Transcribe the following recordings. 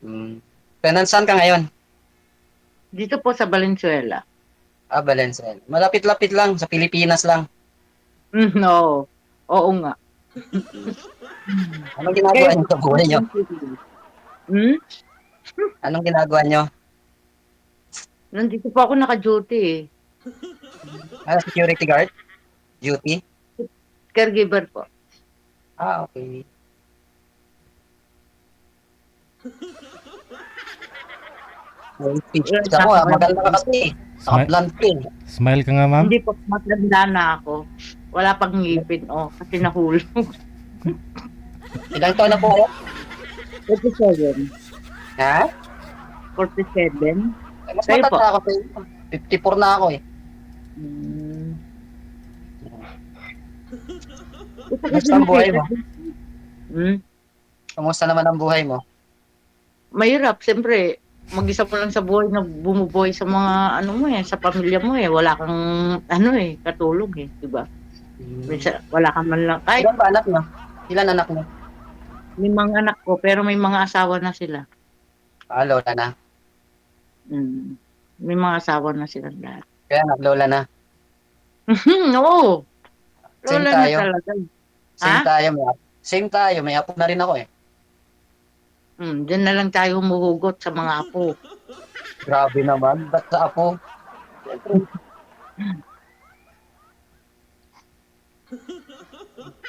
Hmm. Saan ka ngayon? Dito po sa Valenzuela. Valenzuela. Malapit-lapit lang, sa Pilipinas lang. No. Oo nga. Anong Kayo ginagawa niyo po, sa buhay niyo? hmm? Anong ginagawa niyo? Nandito po ako naka-duty eh. Security guard? Duty? Caregiver po. Okay. May speech Yun, ako, nasa kayo. maganda ka kasi. Smile, Naka-blunt ka eh. smile ka nga, ma'am. Hindi po, matanda na ako. Wala pang ngipin, kasi nahulog. Ilang taon na po ako? 47. Ha? 47. Mas Kayo po? matanda ako sa 54 na ako eh. Hmm. Kamusta ang buhay mo? Hmm? Kamusta naman ang buhay mo? Mahirap, siyempre. Mag-isa mo lang sa buhay na bumubuhay sa mga ano mo sa pamilya mo Wala kang katulong di ba? Minsan, wala ka man lang. Kahit Ilan ba anak mo? Ilan anak mo? may mga anak ko, pero may mga asawa na sila. Lola na. Mm. May mga asawa na sila lahat. Kaya nga, lola na. Oo. Same Lola na tayo. talaga. Same Ha? tayo. Same tayo. May apo na rin ako eh. Diyan na lang tayo humuhugot sa mga apo. Grabe naman. Ba't sa apo? Siyempre,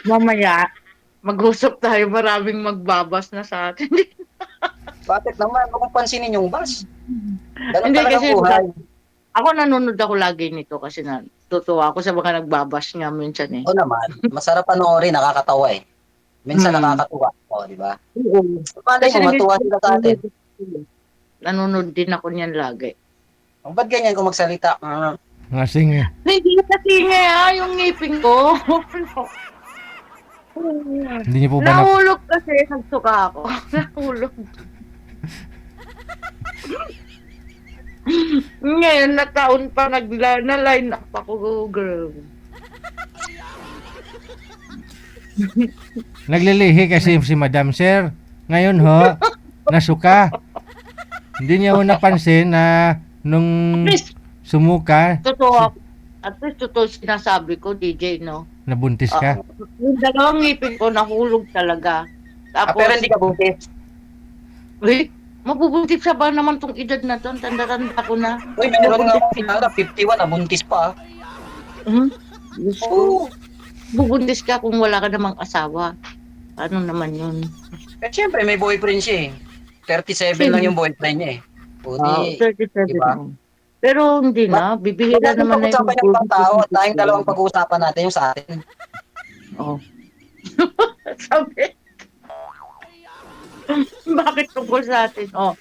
Mamaya, mag-usap tayo, maraming magbabas na sa atin. bakit naman? Huwag mong pansinin yung bus. Ganun Hindi talagang kasi, buhay. ako nanonood ako lagi nito kasi tutuwa ako sa mga nagbabash nga minsan eh. Oo naman. Masarap panoorin. Nakakatawa eh. Minsan Hmm. nakakatuwa. Di ba? Oo. Malay Kasi mo, matuwa sila sa atin. nanonood din ako niyan lagi. Ba't ganyan kung magsalita? Ngasing eh. Hindi kasi nga yung ngipin ko. Hindi niyo po ba Nahulog kasi, nagsuka ako. Nahulog. Ngayon, na taon pa na-line up ako, girl. naglilihi kasi si Madam Sir? Ngayon ho, nasuka. Hindi niya ho napansin na nung At least, sumuka, totoo, at least totoo sinasabi ko, DJ, no? nabuntis ka. Yung dalawang ngipin ko, nahulog talaga. Pero Tapos, hindi ka buntis. mabubuntis sa ba naman tong edad na to? Tanda-tanda ko na. Uy, meron nga akong Mabubuntis kilala, 51, nabuntis pa. Hmm? Diyos ko. Oo. Bubuntis ka kung wala ka namang asawa. Ano naman yun? Siyempre, may boyfriend siya eh. 37 lang yung boyfriend niya eh. O di, 37 di ba? na. Pero hindi na. Bibihira Magandang naman na yung pag-usapan yung pang-tao at tayong dalawang pag-uusapan natin yung sa atin. Oh. Sabi, bakit tungkol sa atin? Oo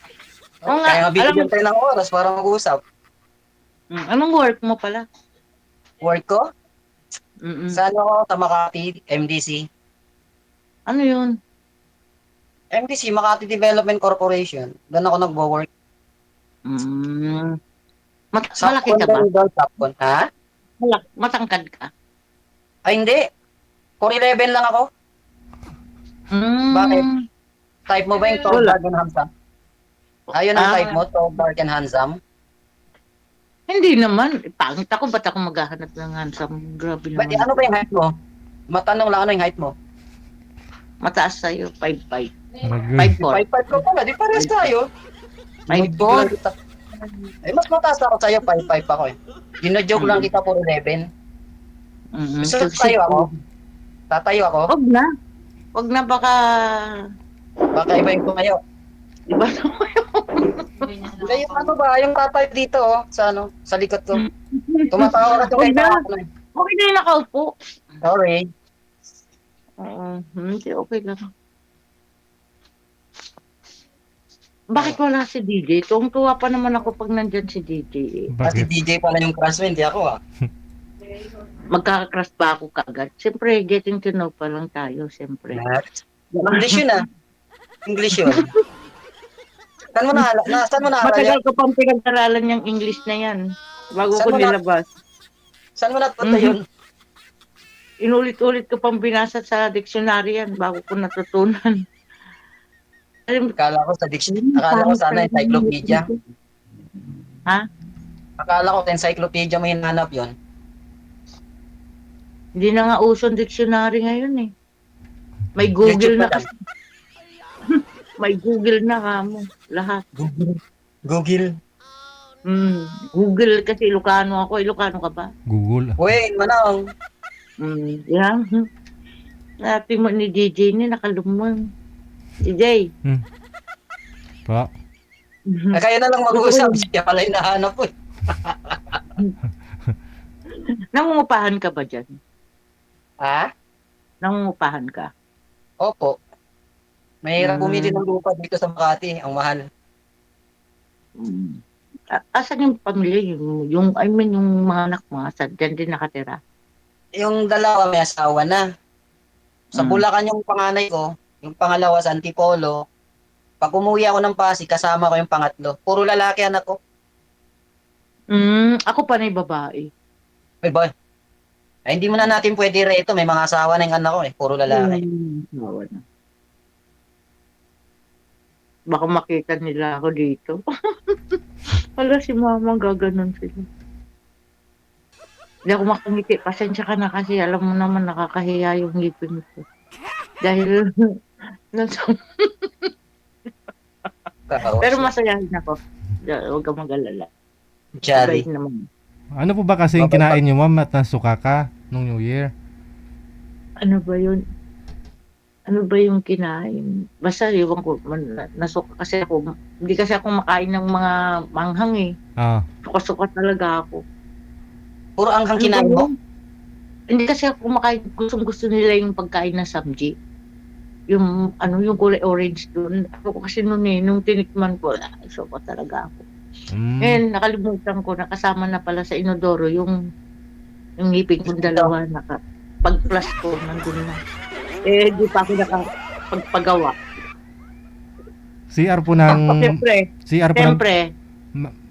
nga, Kaya nga alam mo, bibigyan tayo ng oras para mag-usap. anong work mo pala? Work ko? Mm-mm. Sa ano ako, sa Makati, MDC. Ano yun? MDC, Makati Development Corporation. Doon ako nagwo-work. Mm. Malaki Sapcon ka ba ba? rin doon? Sapcon. Ha? Matangkad ka? Ay, hindi. 4'11 lang ako. Bakit? Mm. Type mo ba yung tall, Wala. dark, and handsome? Ayun ang type mo, tall, dark, and handsome. Hindi naman. Pangit ako. Ba't ako maghahanap ng handsome? Grabe Ba't naman. ano ba yung height mo? Matanong lang ano yung height mo? Mataas sa'yo. 5'5". Agoy. 5'4". 5'5 ko pala, di pares tayo. 5'4". Mas mataas ako sa'yo, 5'5 ako eh. Gino-joke lang kita for 11. Gusto tayo ako? Tatayo ako? Wag na. Wag na baka... Baka iba yung tumayo. Iba naman Hindi, yung ano ba, yung tatay dito oh, sa ano, sa likod ko. Tumatawa ka Wag kay na. ako eh. Okay na yung nakaupo. Sorry. Oo. Hindi, okay lang. Bakit wala si DJ? Tuwang-tuwa pa naman ako pag nandyan si DJ eh. Kasi Bakit? DJ pala yung crush mo, hindi ako ah. Magkaka-crush ba ako kagad? Siyempre, getting to know pa lang tayo, siyempre. English yun ah. English yun. Saan mo naaral yan? Matagal ko pang pinag-aralan yung English na yan. Bago Saan ko mo na, nilabas. saan mo natuto yun? Inulit-ulit ko pang binasa sa dictionary yan bago ko natutunan. Akala ko akala ko sana encyclopedia. Ha? Akala ko encyclopedia mo hinanap yon. Hindi na nga uso ang dictionary ngayon eh. May Google YouTube na na lang. kasi. May Google na ka mo. Lahat. Google. Google kasi Ilocano ako. Ilocano ka ba? Google. Uy, manang. Yeah. Natin mo ni DJ ni nakalumang. DJ. Pa. Kayo na lang mag-uusap. Siya pala yung nahanap ko. Nangungupahan ka ba dyan? Ha? Nangungupahan ka? Opo. Mahirap bumili ng lupa dito sa Makati. Ang mahal. Asan yung pamilya? Yung mga anak mo, asan? Diyan din nakatira? Yung dalawa may asawa na. Sa Bulacan yung panganay ko. Yung pangalawa sa Antipolo. Pag umuwi ako ng Pasig, kasama ko yung pangatlo. Puro lalaki anak ko. Ako pa na yung babae. Ay, boy. Ay, hindi mo na natin pwede reto. May mga asawa na yung anak ko eh. Puro lalaki. Asawa na. Baka makita nila ako dito. Wala si mama, gaganon sila. Hindi ako makangiti. Pasensya ka na kasi alam mo naman nakakahiya yung ngipin ko. Dahil pero masayahin ako. Huwag ka mag-alala. Jolly. Bait naman. Ano po ba kasi yung kinain nyo, ma'am, at nasuka ka nung New Year? Ano ba yun? Ano ba yung kinain? Basta iwan ko, nasuka kasi ako. Hindi kasi ako makain ng mga manghang eh. Suka-suka talaga ako. Puro anghang kinain mo? Hindi kasi ako makain. Gustong-gusto nila yung pagkain na samji. Yung kulay orange doon. Ako kasi nung tinikman ko, suka talaga ako. And nakalimutan ko, nakasama na pala sa inodoro yung ngipin kong dalawa, pag-plus ko, nandun na. Di pa ako nakapagpagawa. CR po ng...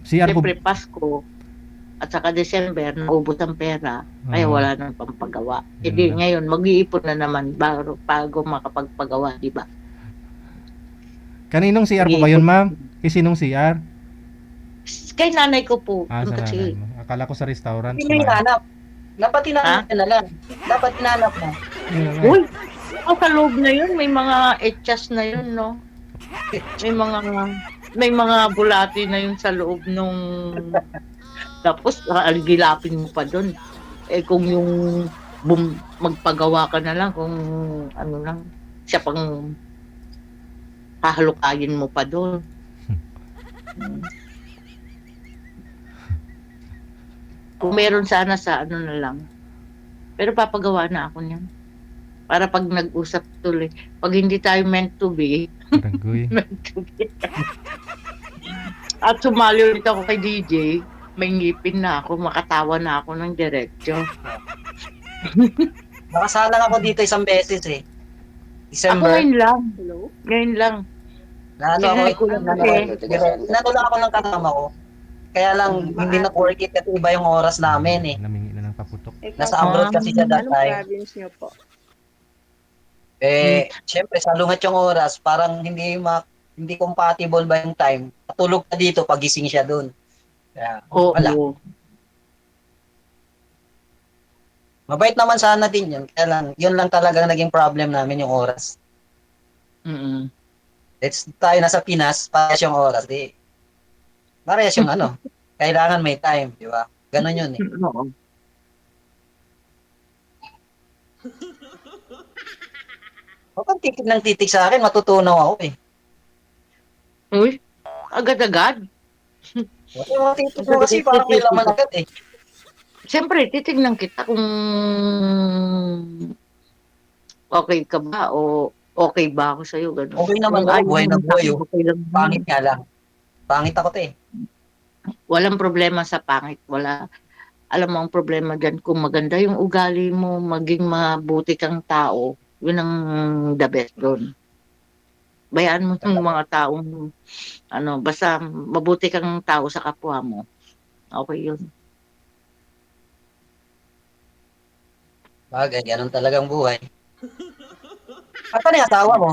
Siyempre, Pasko at saka December, naubos ang pera, kaya wala nang pampagawa. Hindi, ngayon, mag-iipon na naman bago makapagpagawa, di ba? Kaninong CR po ba yun, ma'am? Sinong CR? Kay nanay ko po. Sa nanay mo. Akala ko sa restaurant. Hindi mo hinanap. Dapat hinanap na lang. Dapat hinanap mo. Uy! Sa loob na yun, may mga etchas na yun, no? May mga bulati na yun sa loob nung... Tapos, gilapin mo pa doon. Kung yung magpagawa ka na lang, kung ano lang, siya pang hahalukayin mo pa doon. Kung meron sana sa ano na lang. Pero papagawa na ako niyan. Para pag nag-usap tuloy. Pag hindi tayo meant to be. Meant to be. At sumali ulit ako kay DJ. May ngipin na ako. Makatawa na ako ng diretso. Nakasalang ako dito isang beses eh. Ako December. ngayon lang. Ngayon lang. Natulak ako ng kasama ko. Kaya lang, hindi na work it kasi iba yung oras namin eh. Namingi na ng paputok. Nasa abroad kasi siya that time. Anong province niyo po? Siyempre, sa lungat yung oras, parang hindi compatible ba yung time. Patulog ka dito, pagising siya dun. Kaya, wala. Mabait naman sana din yun. Kaya lang, yun lang talagang naging problem namin yung oras. Let's tayo nasa Pinas, parehas yung oras. Parehas yung kailangan may time, di ba? Ganon yun eh. Oo. Huwag titig ng titig sa akin, matutunaw ako eh. Uy, agad-agad. Huwag titig mo kasi parang may laman agad eh. Siyempre, titignan kita kung okay ka ba o okay ba ako sa'yo. Ganun. Okay naman ako, buhay na buhay. Okay lang. Pangit nga lang. Pangit ako eh. Walang problema sa pangit. Wala. Alam mo ang problema dyan, kung maganda yung ugali mo, maging mabuti kang tao, yun ang the best doon. Bayaan mo yung mga taong, basta mabuti kang tao sa kapwa mo. Okay yun. Bagay, ganun talagang buhay. At ano yung asawa mo?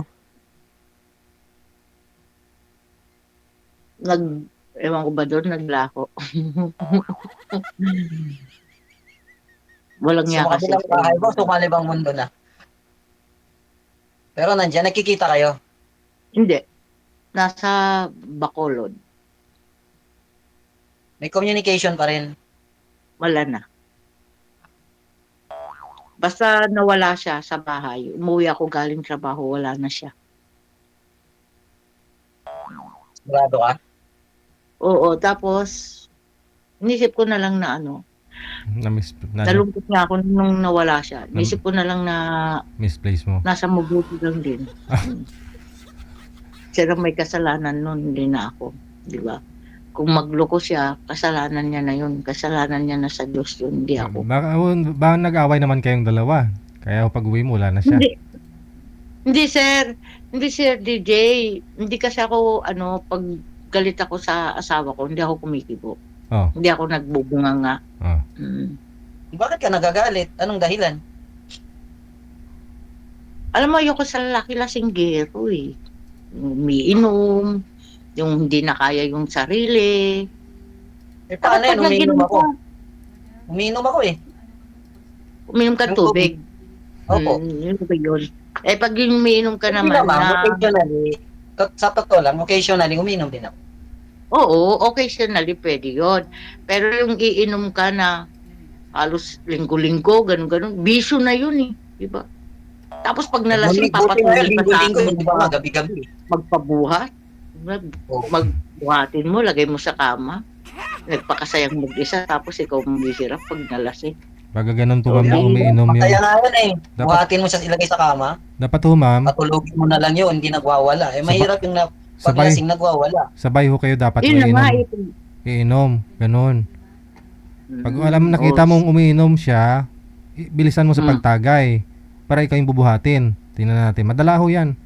Ewan ko ba doon, naglaho. Walang Sa niya kasi. kabilang bahay mo, sumalibang mundo na. Pero nandiyan, nakikita kayo. Hindi. Nasa Bacolod. May communication pa rin. Wala na. Basta nawala siya sa bahay. Umuwi ako galing trabaho, wala na siya. Sigurado ka? Oo, tapos inisip ko na lang na nalungkot nga ako nung nawala siya. Inisip ko na lang na misplace mo. nasa mabuti lang din. Siya lang may kasalanan nun, hindi na ako. Di ba? Kung magloko siya, kasalanan niya na yun. Kasalanan niya na sa Diyos yun, hindi ako. Baka nag-away naman kayong dalawa. Kaya pag uwi mo, wala na siya. Hindi sir. Hindi sir, DJ. Hindi kasi ako, pag galit ako sa asawa ko, hindi ako kumikibo. Oh. Hindi ako nagbubunganga. Oh. Bakit ka nagagalit? Anong dahilan? Alam mo, ayoko sa lalaki lasinggero eh. Umiinom, yung hindi na kaya yung sarili. Eh, paano yun? Pag Umiinom nag-inom ako. ka, Umiinom ako eh. uminom ka Yung tubig. Opo. Yun ba yun? Eh, pag yung umiinom ka Hindi naman naman, na... occasionally, sa totoo lang, occasionally, umiinom din ako. Oo, occasionally pwede yun. Pero yung iinom ka na halos linggo-linggo, ganun-ganun, bisyo na yun eh. Diba? Tapos pag nalasing, Buti na yun, papatuloy ka sa linggo-linggo, akin, hindi ba nga, gabi-gabi. magpabuhat. Oo. Magbuhatin mo, lagay mo sa kama. Nagpakasayang mag-isa, tapos ikaw maghihirap pag nalasing. Baga ganun po So, ma'am na yun, umiinom yung... Kaya nga yun eh. Dapat- Buhatin mo siya ilagay sa kama, Dapat ho ma'am, patulogin mo na lang yun, hindi nagwawala. Eh, mahirap yung pag sabay, lasing nagwawala. sabay ho kayo dapat yun na nga, umiinom. Iinom, ganun. Pag Mm. alam nakita Oo. mong umiinom siya, bilisan mo sa pagtagay para ikaw yung bubuhatin. Tingnan natin. Madala ho yan.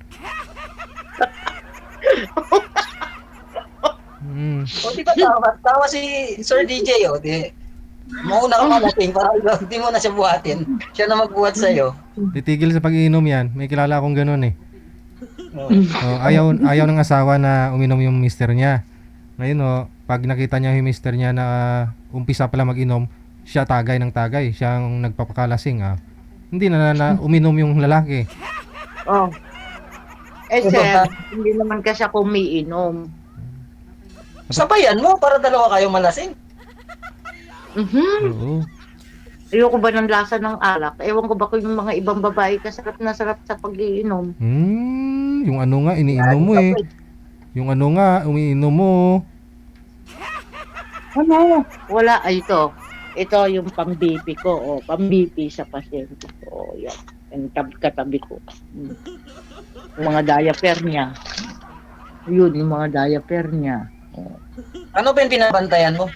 O di ba tawa si Sir DJ o di. Mauna ka malating para hindi mo na siya buhatin. Siya na magbuhat sa'yo. Titigil sa pag-iinom yan. May kilala akong ganun eh. Oh. Ayaw ng asawa na uminom yung mister niya. Ngayon pag nakita niya yung mister niya na umpisa pala mag-inom, siya tagay ng tagay. Siya ang nagpapakalasing. Hindi na uminom yung lalaki. Oh. Eh sir, hindi naman kasi ako umiinom. Sabayan mo para dalawa kayong malasing. Oo. Ayoko ba ng lasa ng alak? Ewan ko ba kung yung mga ibang babae kasarap na sarap sa pag-iinom. Yung ano nga, iniinom mo eh. Yung ano nga, umiinom mo. Ano? Wala. Ay, ito. Ito yung pang-BP ko. Pang-BP sa pasyente ko. Yan. Yung katabi ko. Yung mga diaper niya. Yun, yung mga diaper niya. Ano ba yung pinabantayan mo?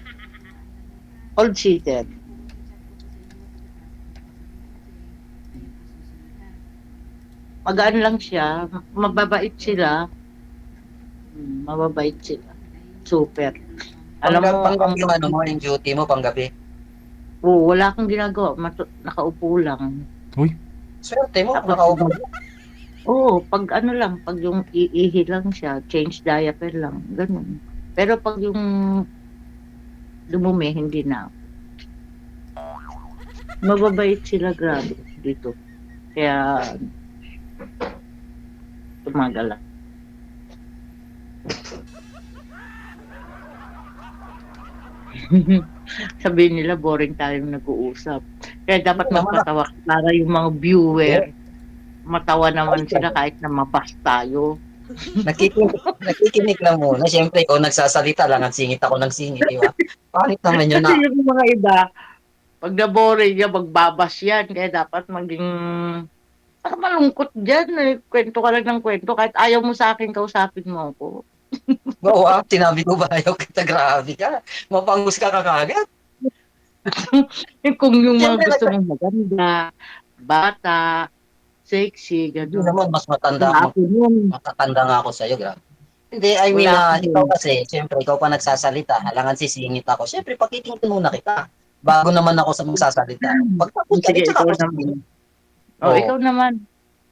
Old-seated. Magaan lang siya. Mababait sila. Mababait sila. Super. Alam mo, Panggabi yung ano mo, yung duty mo panggabi. wala akong ginagawa. Nakaupo lang. Uy, Swerte mo, Tapos, nakaupo. Oo, pag ano lang, pag yung iihi lang siya, change diaper lang, ganun. Pero pag yung dumumi, hindi na. Mababait sila, grabe, dito. Kaya, tumagal lang. Sabihin nila, boring tayong nag-uusap. Kaya dapat magpatawa para yung mga viewer, matawa naman sila kahit na mabas tayo. Nakikinig lang muna. Siyempre, ikaw nagsasalita lang, ang singit ako ng singit, di ba? Pangit naman yun Kasi na. yung mga iba, pag na-boring niya, magbabas yan. Kaya dapat maging, parang malungkot dyan. Kwento ka lang ng kwento. Kahit ayaw mo sa akin, kausapin mo ako. Oo, sinabi ko ba ayaw kita, grabe ka. Mapangus ka kagad. Kung yung mga Siyempre, gusto mong maganda, bata, sexy, Hindi gano'n. naman, mas matatanda nga ako sa'yo, grabe. Hindi, I mean, Wala akong ikaw kasi, siyempre, ikaw pa nagsasalita, halangan sisingit ako. Siyempre, pakikinggan muna kita. Bago naman ako sa magsasalita. Pagtapos ka, Sige, tsaka ikaw ako naman. sisingit. Oh, ikaw naman.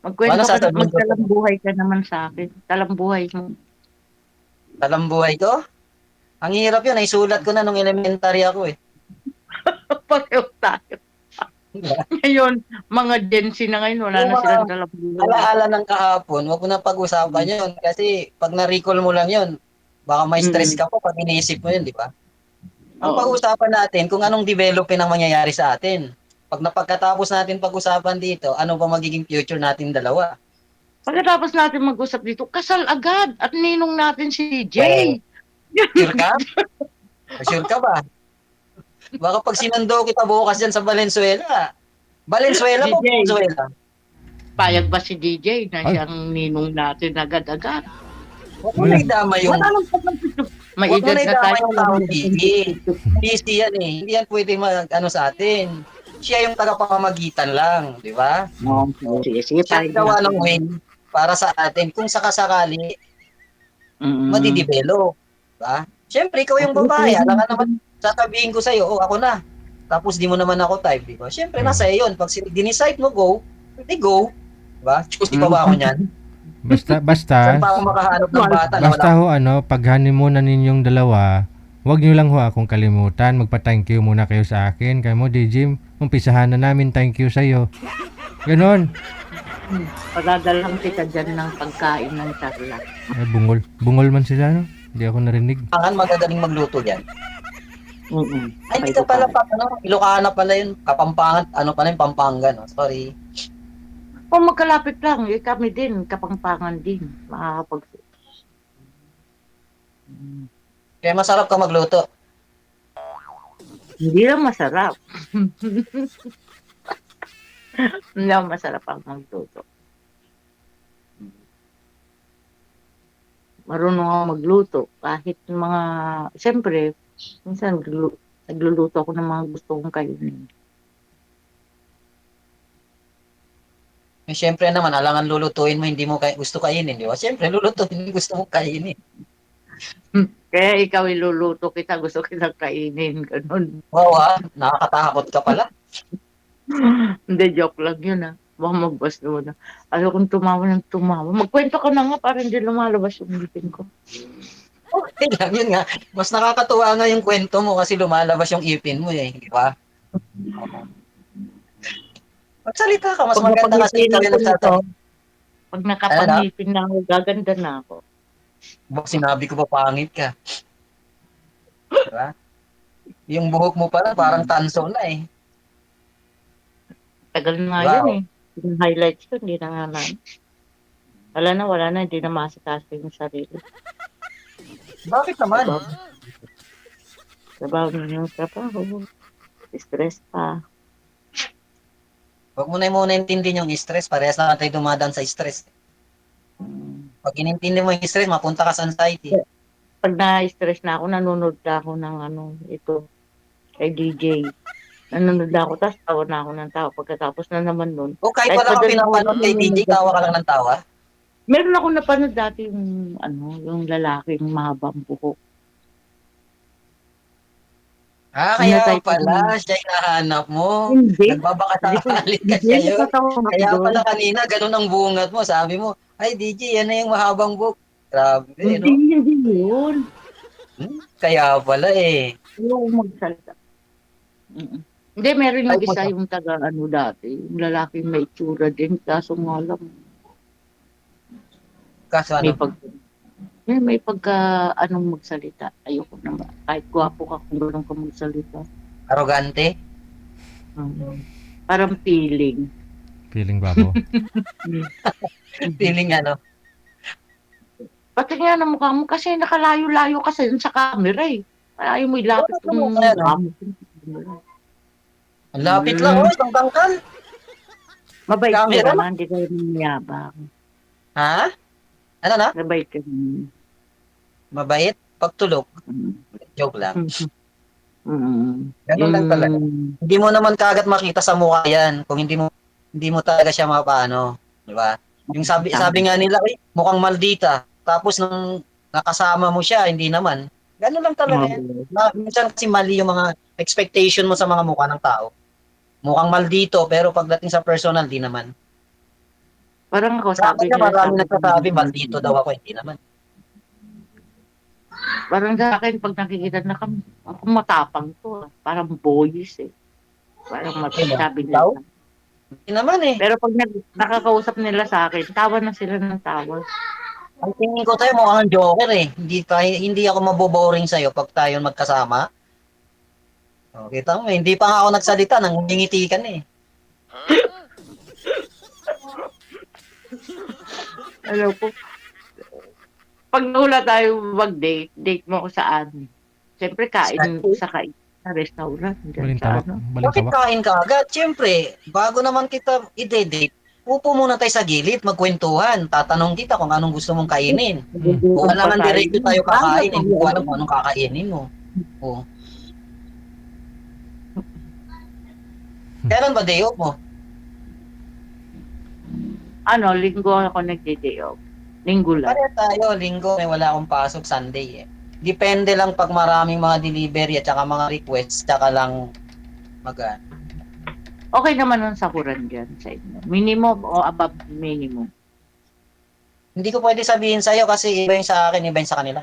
Magkwento Ano ka, sasabihin ko? magtalambuhay ka naman sa akin. Talambuhay mo. Talambuhay ko? Ang hirap yun, naisulat ko na nung elementary ako eh. Pareho tayo. Ngayon, mga Gen Z na ngayon, wala Yung na mga silang dalang buhay. alaala ng kahapon, wag mo na pag-usapan yun. Kasi pag na-recall mo lang yun, baka may stress Mm. ka pa pag iniisip mo yun, di ba? Ang Oo. pag-usapan natin kung anong development ang mangyayari sa atin. Pag napagkatapos natin pag-usapan dito, ano ba magiging future natin dalawa? Pagkatapos natin mag-usap dito, kasal agad at ninong natin si Well, Jay. sure ka? Sure ka ba? Baka pag sinundo kita bukas yan sa Valenzuela. Valenzuela po, DJ, Valenzuela. payag ba si DJ na Ay, siyang ninong natin agad-agad? Huwag mo wala. na idama yung, Matanong pa lang ito. May huwag mo edad na na idama tayo. yung Alam taong mo, gigi. Busy yan eh. Hindi yan pwede ano sa atin. Siya yung tagapamamagitan lang, di ba? sige, sige, Siya payag gawa ng natin. way para sa atin kung sakasakali Mm. madidevelop. Diba? Siyempre, ikaw yung babae. Alam ka naman, sasabihin ko sa'yo, oh, ako na. Tapos di mo naman ako type, di ba? Siyempre, nasa iyo yun. Pag dinicide mo, go, di go. Diba? Choose pa ba ako niyan? Saan Basta, pa ako makahanap ng bata na wala? basta ho ano, pag honeymoon na ninyong dalawa, wag niyo lang ho akong kalimutan. Magpa-thank you muna kayo sa akin. Kaya mo, DJ, umpisahan na namin thank you sa'yo. Ganon. Pagdadalang kita dyan ng pagkain ng tarla. Ay, bungol. Bungol man sila, no? Hindi ako narinig. Ang magagaling magluto yan. Mm. Ay, hindi ka pala pa, ano, Ilocana pala yun. Kapampangan, ano pala yung Pampanga, no? Sorry. Kung magkalapit lang, kami din, Kapampangan din. Makakapag... Kaya masarap ka magluto. Hindi lang masarap. Hindi lang masarap ang magluto. Marunong ako magluto. Kahit mga... Siyempre, minsan nagluluto ako ng mga gusto kong kainin. Eh, siyempre naman, alangan lulutuin mo, hindi mo gusto kainin, di ba? Siyempre, lulutuin mo gusto mong kainin. Kaya ikaw iluluto kita, gusto kitang kainin. Ganun. Wow, ha? Nakakatakot ka pala. Hindi, joke lang yun ah. Baka magbas na. Ayaw kong tumawa ng tumawa. Magkwento ka na nga para hindi lumalabas yung ngipin ko. Okay lang, yun nga. Mas nakakatuwa nga yung kwento mo kasi lumalabas yung ipin mo eh, di ba? Magsalita ka, mas Pag maganda kasi napangipin ikaw yung ako nito, nagsasalita. pag Ano na? nakapangipin na ako, gaganda na ako. Bak sinabi ko pa pangit ka. Di ba? Yung buhok mo pala parang tanso na eh. Tagal na nga Wow. yun eh. Yung highlights ko, hindi na nga na. Wala na, hindi na masikaso yung sarili. Bakit naman? Trabaho na yung trabaho. Stress pa. Huwag mo na muna intindihin yung stress. Parehas na tayo dumadaan sa stress. Pag inintindi mo yung stress, mapunta ka sa anxiety. Pag na-stress na ako, nanonood na ako ng ito, kay DJ. Nanonood na ako, tapos tawa na ako ng tawa. Pagkatapos na naman nun. O kahit Kahit wala kang madaling pinapanood kay DJ, tawa ka lang ng tawa. Meron ako napanood dati yung lalaking mahabang buhok. Ah, Yung kaya na-type pala, siya yung nahanap mo. Hindi. Nagbabakasakalit ka Hindi siya ko yun. natawa ako Kaya doon. pala kanina, ganun ang bungat mo. Sabi mo, ay DJ, yan na yung mahabang buhok. Grabe, Hindi, no? hindi yun. Kaya pala eh. Ayaw ko magsalita. Hindi, meron yung Ay, isa yung taga dati. Yung lalaking may itsura din. Kaso nga lang, Kaso may ano? may pagka magsalita. Ayoko naman. Kahit gwapo ka kung gano'n ka magsalita. Arrogante? Parang feeling. Feeling gwapo. Feeling ano? Pati nga na mukha mo kasi nakalayo-layo kasi yun sa camera eh. Ayaw mo ilapit Ano yung kaya, mukha no? mo. Ang lapit lang, oh, isang tangkal. Mabait ka Camera? naman, hindi kayo mayabang. Ha? Ano na? Mabait ka naman. Mabait? Pagtulog? Joke lang. Ganun lang talaga. Hindi mo naman kaagad makita sa mukha yan kung hindi mo talaga siya mapaano, di ba? Yung sabi nga nila, mukhang maldita. Tapos nung nakasama mo siya, hindi naman. Ganun lang talaga yan. Minsan kasi mali yung mga expectation mo sa mga mukha ng tao. Mukhang maldito, pero pagdating sa personal, di naman. Parang ako Sa sabi akin na nila marami nagsasabi, maldito daw ako, hindi naman. Parang sa akin, pag nakikita na kami, ako matapang to. Parang boys eh. Parang Sino? sabi Ikaw? nila. Hindi naman eh. Pero pag nakakausap nila sa akin, tawa na sila ng tawa. Ang tingin ko tayo mukhang joker eh. Hindi ako maboboring sa'yo pag tayo magkasama. O, kita mo, hindi pa nga ako nagsalita, nang ngingiti ka na eh. Alam ko, pag nawala tayo mag-date, date mo ako saan? Siyempre, sa restaurant. Dyan sa Balintawak, ano. Bakit balintawak. kain ka agad? Siyempre, bago naman kita i-date, upo muna tayo sa gilid, magkwentuhan. Tatanong kita kung anong gusto mong kainin. Kung Nagugutom pa alam tayo. diretso tayo Paano kakain, hindi ko tayo? alam kung anong kakainin mo. O. Kailan ba day off mo? Ano, linggo ako nagde-day off. Linggo lang. Pare tayo, linggo, may wala akong pasok, Sunday eh. Depende lang pag maraming mga delivery at saka mga requests, tsaka lang mag Okay naman ang sakuran dyan sa inyo. Minimum o above minimum? Hindi ko pwede sabihin sa'yo kasi iba yung sa akin, iba yung sa kanila.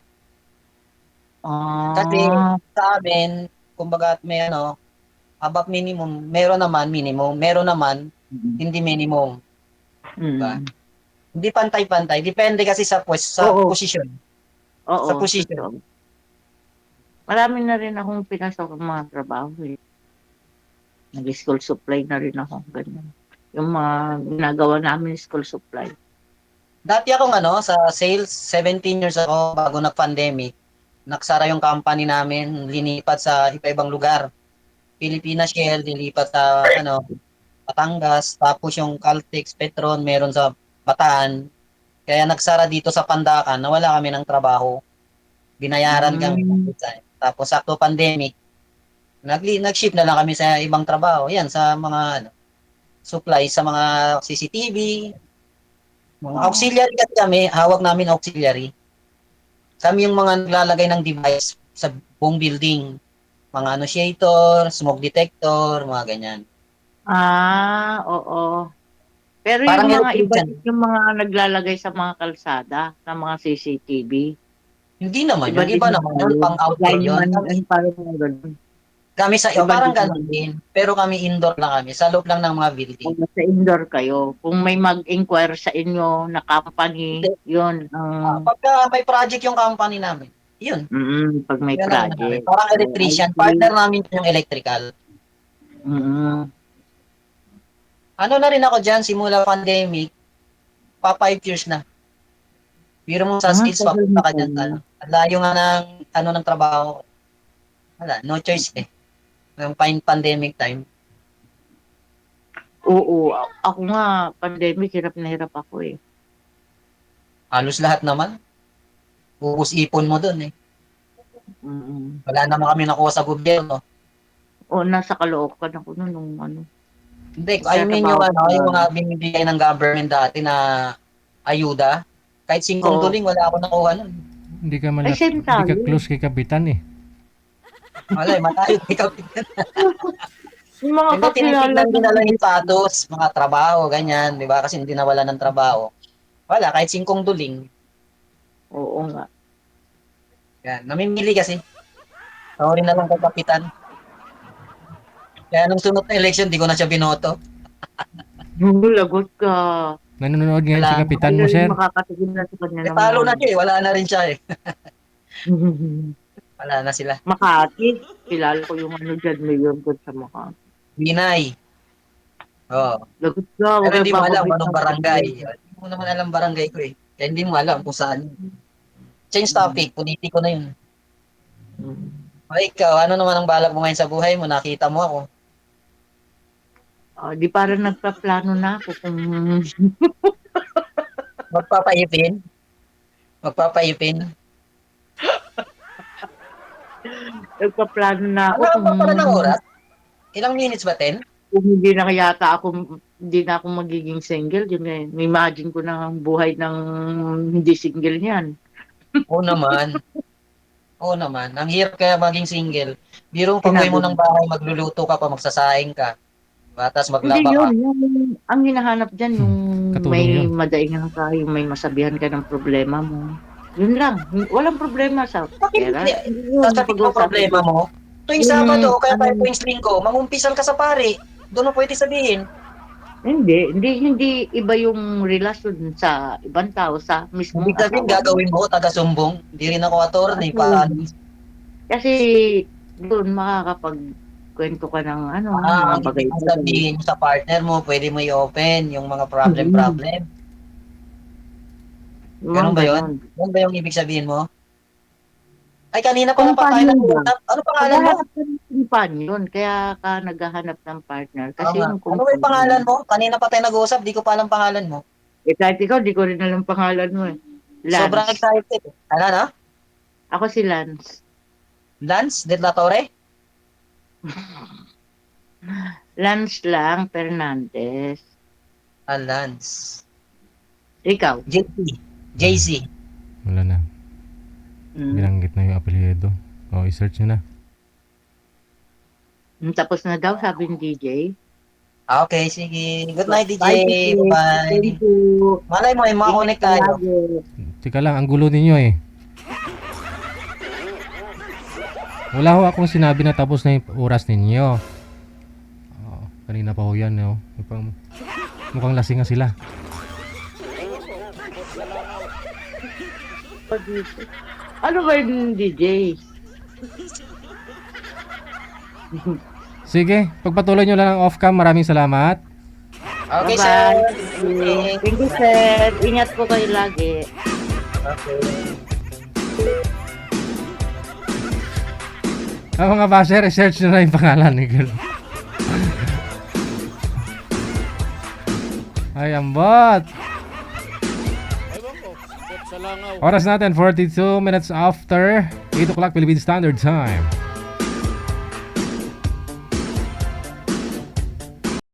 Kasi Ah, sa amin, kumbaga may above minimum, meron naman minimum, meron naman hindi minimum, diba? mm. Hindi pantay-pantay, depende kasi sa Oo, posisyon, oo, sa posisyon. totoo. Marami na rin akong pinasok ng mga trabaho eh. Nag-school supply na rin ako, ganyan. Yung mga ginagawa namin school supply. Dati akong sa sales, 17 years ako bago nag-pandemic. Naksara yung company namin, linipat sa iba-ibang lugar. Pilipinas Shell, lilipat sa Batangas, tapos yung Caltex, Petron, meron sa Bataan. Kaya nagsara dito sa Pandacan, nawala kami ng trabaho. Binayaran kami. Mm. Tapos sakto pandemic, nag-shift na lang kami sa ibang trabaho. Yan, sa mga supply, sa mga CCTV, mga Oo. auxiliary kasi kami, hawak namin auxiliary. Kami yung mga naglalagay ng device sa buong building. Mga annunciator, smoke detector, mga ganyan. Ah, oo. Pero Parang yung mga iba electrician. din yung mga naglalagay sa mga kalsada ng mga CCTV. Hindi naman Iba yun. din Iba yung naman mga yun. yun. Pang outdoor yun. Lineman, Kami, ang parang mga ganun. kami Iba parang din ganun yung din. Pero kami indoor lang kami. Sa loob lang ng mga building. kung nasa indoor kayo. Kung may mag-inquire sa inyo na company, Hindi. yun ang Pagka may project yung company namin, yun. pag may Yun ang namin. project. Parang So, electrician. IT, Partner namin yung electrical. mm, Ano na rin ako dyan, simula pandemic, pa 5 years na. Biro mo sa skills, tagal papunta na ka dyan. pala. Ang layo nga ng trabaho. Wala, no choice eh. Ng pandemic time. Oo, ako nga, pandemic, hirap na hirap ako eh. Halos lahat naman. Ubus ipon mo dun eh. Mm. Wala naman kami nakuha sa gobyerno. O, nasa Caloocan ako noon, nung ano, Hindi, I mean yung nagtatrabaho ko sa, yung mga binibigay ng government dati na ayuda. Kahit singkong oo. duling, wala ako nakuha nun. Ay, same Hindi ka tayo. close kay Kapitan eh. Wala, matayo kay kapitan. Yung mga Hindi, kakilala tinitignan din ng nila yung status, mga trabaho, ganyan, di ba? Kasi hindi nawala ng trabaho. Wala, kahit singkong duling. oo nga. Yan, namimili kasi. Sorry na lang kay kapitan. Kaya nung sunod na election, di ko na siya binoto. Lagot ka. Nanonood ngayon si Wala. Kapitan mo, Kailan sir. yung makakatigil na sa kanya ng Talo mga na siya eh, wala na rin siya eh. Wala na sila. Makati. Kilala ko yung ano dyan, mayor ko sa Makati. Binay. Oo. Lagot ka, Pero huwag hindi kayong mo alam babagay anong ng barangay. presidente. Hindi mo naman alam barangay ko eh. Kaya hindi mo alam kung saan. Change topic, politiko na yun. Mm. O ikaw, ano naman ang balak mo ngayon sa buhay mo? Nakita mo ako. Di parang nagpaplano na ako kung Magpapaipin? Magpapaipin? nagpaplano na ako Ano ka kung ba pala ng oras? Ilang minutes ba, 10? kung hindi na ako magiging single, yun eh. Imagine ko na ang buhay ng hindi single niyan. Oo naman. Oo naman. Ang hirap kaya maging single. Biro mo pag-uwi Sinabi mo mo. ng bahay, magluluto ka pa, magsasaing ka. Tapos Hindi maglaba ka. yun, yung ang hinahanap diyan yung Katulong may yun. madaingan ka, yung may masabihan ka ng problema mo. Yun lang. Walang problema sa pera. Hindi. Yun, Sasabihin mo pag-usapan problema ko. mo. Tuwing Yung, Sabado o kaya tayo ano, tuwing Linggo, mangumpisal ka sa pare. Doon mo pwede sabihin. hindi iba yung relasyon sa ibang tao sa mismong Ibig sabihin, asawa mo. gagawin mo, taga-sumbong. Hindi rin ako attorney. Kasi, Paano? kasi doon makakapagkwento ka ng ano, mga Ang ibig mong bagay-bagay. sabihin sa partner mo, pwede mo i-open yung mga Mhm. problem-problem. Ganun Mga ba yun? ganon. Ganun ba yung ibig sabihin mo? Ay, kanina pa lang pa tayo Companion ba? nag-uusap. Ano pangalan mo? Naghahanap ka ng companion, kaya ka naghahanap ng partner. Oo Kasi nga. yung Ano ba yung pangalan companion, mo? Kanina pa tayo nag-uusap, di ko pa alam pangalan mo. kahit ikaw, di ko rin alam pangalan mo eh. Sobrang Lance. excited. Ano na? Ako si Lance. Lance De La Torre? Lance lang, Fernandez. Lance. Ikaw. JC. JC. Wala na. Mm. Binanggit na yung apelyido. O, i-search nyo na. Tapos na daw, sabi ni DJ. Okay, sige. Good night, DJ. Bye, DJ. Bye. Thank you. Malay mo, makakonect Ingat ka tayo. lagi. Tika lang, ang gulo ninyo eh. Wala ho akong sinabi na tapos na yung oras ninyo. Oh, kanina pa ho yan, no? Mukhang lasing nga sila. Ano ba yung DJ? Sige, pagpatuloy nyo lang ang off-cam. Maraming salamat. Okay, Bye-bye. sir. Thank you, sir. Ingat po kayo lagi. Okay. Mga basher, research nyo na yung pangalan ni girl. Ay, ambot. Oras natin, 42 minutes after 8 o'clock Philippine Standard Time.